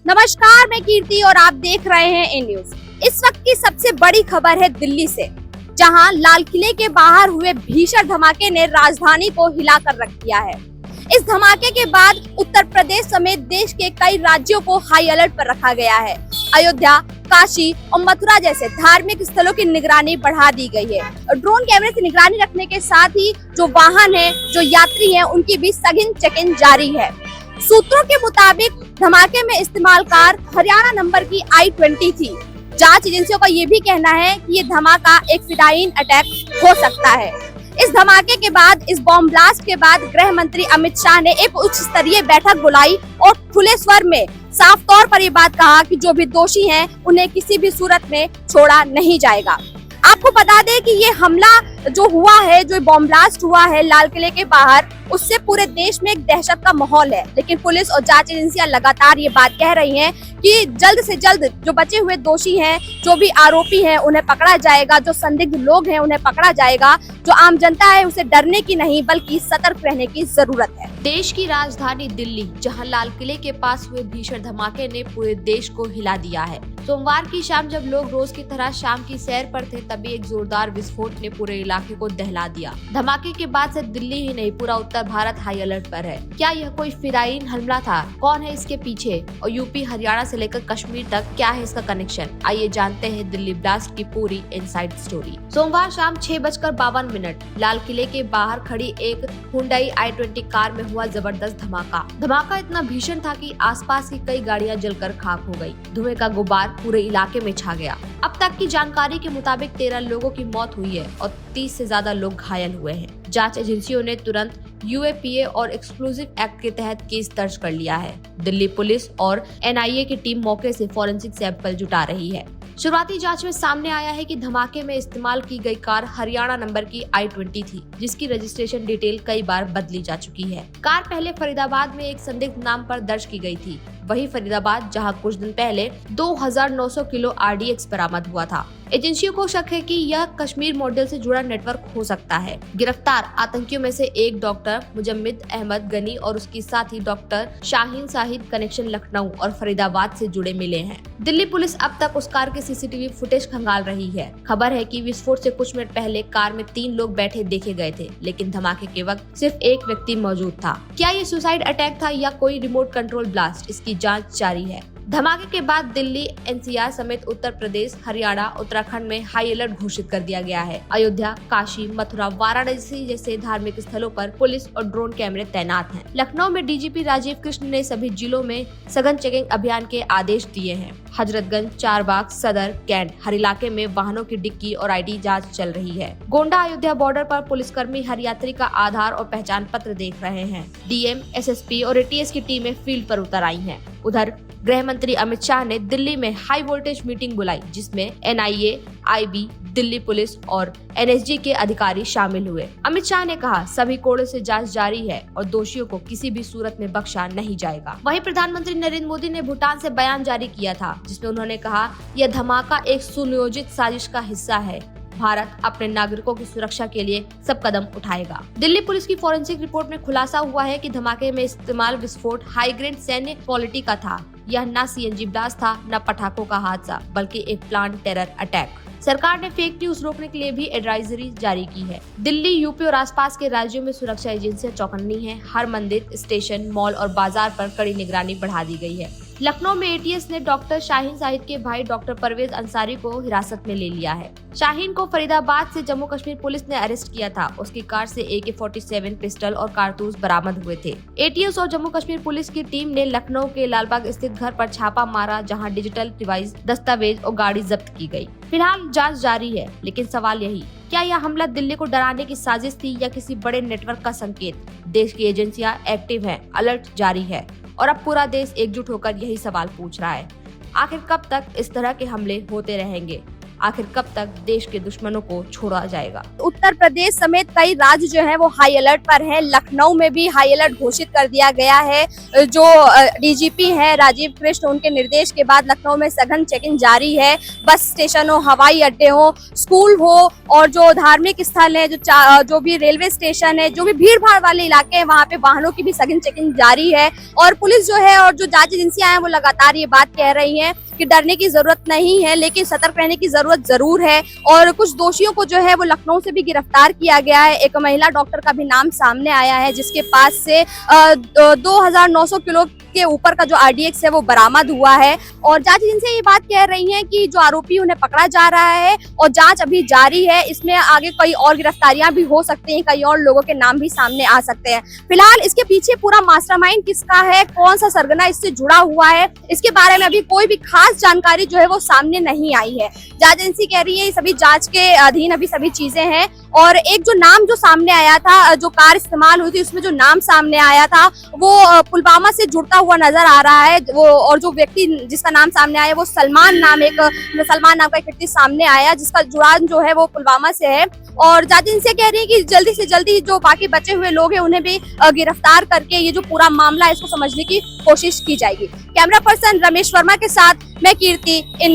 नमस्कार, मैं कीर्ति और आप देख रहे हैं ए न्यूज। इस वक्त की सबसे बड़ी खबर है दिल्ली से, जहां लाल किले के बाहर हुए भीषण धमाके ने राजधानी को हिलाकर रख दिया है। इस धमाके के बाद उत्तर प्रदेश समेत देश के कई राज्यों को हाई अलर्ट पर रखा गया है। अयोध्या, काशी और मथुरा जैसे धार्मिक स्थलों की निगरानी बढ़ा दी गई है और ड्रोन कैमरे से निगरानी रखने के साथ ही जो वाहन है, जो यात्री हैं, उनकी भी सघन चेकिंग जारी है। सूत्रों के मुताबिक धमाके में इस्तेमाल कार हरियाणा नंबर की I-20 थी। जांच एजेंसियों का ये भी कहना है कि ये धमाका एक फिदायीन अटैक हो सकता है। इस धमाके के बाद, इस बॉम्ब ब्लास्ट के बाद गृह मंत्री अमित शाह ने एक उच्च स्तरीय बैठक बुलाई और खुले स्वर में साफ तौर पर ये बात कहा कि जो भी दोषी हैं, उन्हें किसी भी सूरत में छोड़ा नहीं जाएगा। आपको बता दें कि ये हमला जो हुआ है, जो बॉम्ब ब्लास्ट हुआ है लाल किले के बाहर, उससे पूरे देश में एक दहशत का माहौल है। लेकिन पुलिस और जांच एजेंसियां लगातार ये बात कह रही हैं कि जल्द से जल्द जो बचे हुए दोषी हैं, जो भी आरोपी हैं, उन्हें पकड़ा जाएगा। जो संदिग्ध लोग हैं, उन्हें पकड़ा जाएगा। जो आम जनता है, उसे डरने की नहीं बल्कि सतर्क रहने की जरूरत है। देश की राजधानी दिल्ली, जहां लाल किले के पास हुए भीषण धमाके ने पूरे देश को हिला दिया है। सोमवार की शाम जब लोग रोज की तरह शाम की सैर पर थे, तभी एक जोरदार विस्फोट ने पूरे इलाके को दहला दिया। धमाके के बाद से दिल्ली ही नहीं, पूरा उत्तर भारत हाई अलर्ट पर है। क्या यह कोई फिदायीन हमला था? कौन है इसके पीछे? और यूपी, हरियाणा से लेकर कश्मीर तक क्या है इसका कनेक्शन? आइए जानते हैं दिल्ली ब्लास्ट की पूरी इनसाइड स्टोरी। सोमवार शाम 6:52 लाल किले के बाहर खड़ी एक हुंडई I-20 कार में हुआ जबरदस्त धमाका इतना भीषण था कि आसपास की कई गाड़ियां जलकर खाक हो गई। धुएं का गुबार पूरे इलाके में छा गया। अब तक की जानकारी के मुताबिक 13 लोगों की मौत हुई है और 30 से ज्यादा लोग घायल हुए हैं। जांच एजेंसियों ने तुरंत UAPA और एक्सक्लूसिव एक्ट के तहत केस दर्ज कर लिया है। दिल्ली पुलिस और NIA की टीम मौके से फॉरेंसिक सैंपल जुटा रही है। शुरुआती जांच में सामने आया है कि धमाके में इस्तेमाल की गई कार हरियाणा नंबर की I-20 थी, जिसकी रजिस्ट्रेशन डिटेल कई बार बदली जा चुकी है। कार पहले फरीदाबाद में एक संदिग्ध नाम पर दर्ज की गई थी, वही फरीदाबाद जहां कुछ दिन पहले 2900 किलो RDX बरामद हुआ था। एजेंसियों को शक है कि यह कश्मीर मॉडल से जुड़ा नेटवर्क हो सकता है। गिरफ्तार आतंकियों में से एक डॉक्टर मुजम्मिद अहमद गनी और उसके साथी डॉक्टर शाहीन शाहिद कनेक्शन लखनऊ और फरीदाबाद से जुड़े मिले हैं। दिल्ली पुलिस अब तक उस कार के CCTV फुटेज खंगाल रही है। खबर है कि विस्फोट से कुछ मिनट पहले कार में 3 लोग बैठे देखे गए थे, लेकिन धमाके के वक्त सिर्फ एक व्यक्ति मौजूद था। क्या ये सुसाइड अटैक था या कोई रिमोट कंट्रोल ब्लास्ट? इसकी जांच जारी है। धमाके के बाद दिल्ली, NCR समेत उत्तर प्रदेश, हरियाणा, उत्तराखंड में हाई अलर्ट घोषित कर दिया गया है। अयोध्या, काशी, मथुरा, वाराणसी जैसे धार्मिक स्थलों पर पुलिस और ड्रोन कैमरे तैनात हैं। लखनऊ में DGP राजीव कृष्ण ने सभी जिलों में सघन चेकिंग अभियान के आदेश दिए हैं। हजरतगंज, चारबाग, सदर, कैंट हर इलाके में वाहनों की डिक्की और ID जांच चल रही है। गोंडा, अयोध्या बॉर्डर पर पुलिसकर्मी हर यात्री का आधार और पहचान पत्र देख रहे हैं। DM, SSP और ATS की टीमें फील्ड पर उतर आई हैं। उधर गृह मंत्री अमित शाह ने दिल्ली में हाई वोल्टेज मीटिंग बुलाई, जिसमें NIA, IB, दिल्ली पुलिस और NSG के अधिकारी शामिल हुए। अमित शाह ने कहा, सभी कोणों से जांच जारी है और दोषियों को किसी भी सूरत में बख्शा नहीं जाएगा। वहीं प्रधानमंत्री नरेंद्र मोदी ने भूटान से बयान जारी किया था, जिसमें उन्होंने कहा, यह धमाका एक सुनियोजित साजिश का हिस्सा है। भारत अपने नागरिकों की सुरक्षा के लिए सब कदम उठाएगा। दिल्ली पुलिस की फॉरेंसिक रिपोर्ट में खुलासा हुआ है कि धमाके में इस्तेमाल विस्फोट हाई ग्रेड सैन्य क्वालिटी का था। यह न CNG ब्लास्ट था, न पटाखों का हादसा, बल्कि एक प्लान टेरर अटैक। सरकार ने फेक न्यूज रोकने के लिए भी एडवाइजरी जारी की है। दिल्ली, UP और आसपास के राज्यों में सुरक्षा एजेंसियां चौकन्नी हैं। हर मंदिर, स्टेशन, मॉल और बाजार पर कड़ी निगरानी बढ़ा दी गई है। लखनऊ में ATS ने डॉक्टर शाहीन शाहिद के भाई डॉक्टर परवेज अंसारी को हिरासत में ले लिया है। शाहीन को फरीदाबाद से जम्मू कश्मीर पुलिस ने अरेस्ट किया था। उसकी कार से AK-47 पिस्टल और कारतूस बरामद हुए थे। ATS और जम्मू कश्मीर पुलिस की टीम ने लखनऊ के लालबाग स्थित घर पर छापा मारा, जहां डिजिटल डिवाइस, दस्तावेज और गाड़ी जब्त की गई। फिलहाल जांच जारी है, लेकिन सवाल यही, क्या यह हमला दिल्ली को डराने की साजिश थी या किसी बड़े नेटवर्क का संकेत? देश की एजेंसियां एक्टिव हैं, अलर्ट जारी है और अब पूरा देश एकजुट होकर यही सवाल पूछ रहा है, आखिर कब तक इस तरह के हमले होते रहेंगे? आखिर कब तक देश के दुश्मनों को छोड़ा जाएगा। उत्तर प्रदेश समेत कई राज्य जो है वो हाई अलर्ट पर हैं। लखनऊ में भी हाई अलर्ट घोषित कर दिया गया है। जो डीजीपी हैं राजीव कृष्ण, उनके निर्देश के बाद लखनऊ में सघन चेकिंग जारी है। बस स्टेशन हो, हवाई अड्डे हो, स्कूल हो और जो धार्मिक स्थल है, जो भी रेलवे स्टेशन है, जो भी भीड़ भाड़ वाले इलाके हैं, वहाँ पे वाहनों की भी सघन चेकिंग जारी है। और पुलिस जो है और जो जांच एजेंसियां हैं वो लगातार ये बात कह रही हैं कि डरने की जरूरत नहीं है, लेकिन सतर्क रहने की जरूरत जरूर है। और कुछ दोषियों को जो है वो लखनऊ से भी गिरफ्तार किया गया है। एक महिला डॉक्टर का भी नाम सामने आया है, जिसके पास से 2900 किलो के ऊपर का जो आरडीएक्स है वो बरामद हुआ है। और जांच एजेंसियां ये बात कह रही हैं कि जो आरोपी उन्हें पकड़ा जा रहा है और जांच अभी जारी है। इसमें आगे कई और गिरफ्तारियां भी हो सकती हैं, कई और लोगों के नाम भी सामने आ सकते हैं। फिलहाल इसके पीछे पूरा मास्टरमाइंड किसका है, कौन सा सरगना इससे जुड़ा हुआ है, इसके बारे में अभी कोई भी खास जानकारी जो है वो सामने नहीं आई है। जांच एजेंसी कह रही है ये सभी जांच के अधीन अभी सभी चीजें हैं। और एक जो नाम जो सामने आया था, जो कार इस्तेमाल हुई थी, उसमें जो नाम सामने आया था वो पुलवामा से जुड़ता हुआ नजर आ रहा है। वो और जो व्यक्ति जिसका नाम सामने आया वो सलमान नाम का एक व्यक्ति सामने आया, जिसका जुड़ान जो है वो पुलवामा से है। और जांच एजेंसी कह रही है कि जल्दी से जल्दी जो बाकी बचे हुए लोग हैं उन्हें भी गिरफ्तार करके ये जो पूरा मामला है इसको समझने की कोशिश की जाएगी। कैमरा पर्सन रमेश वर्मा के साथ मैं कीर्ति, इन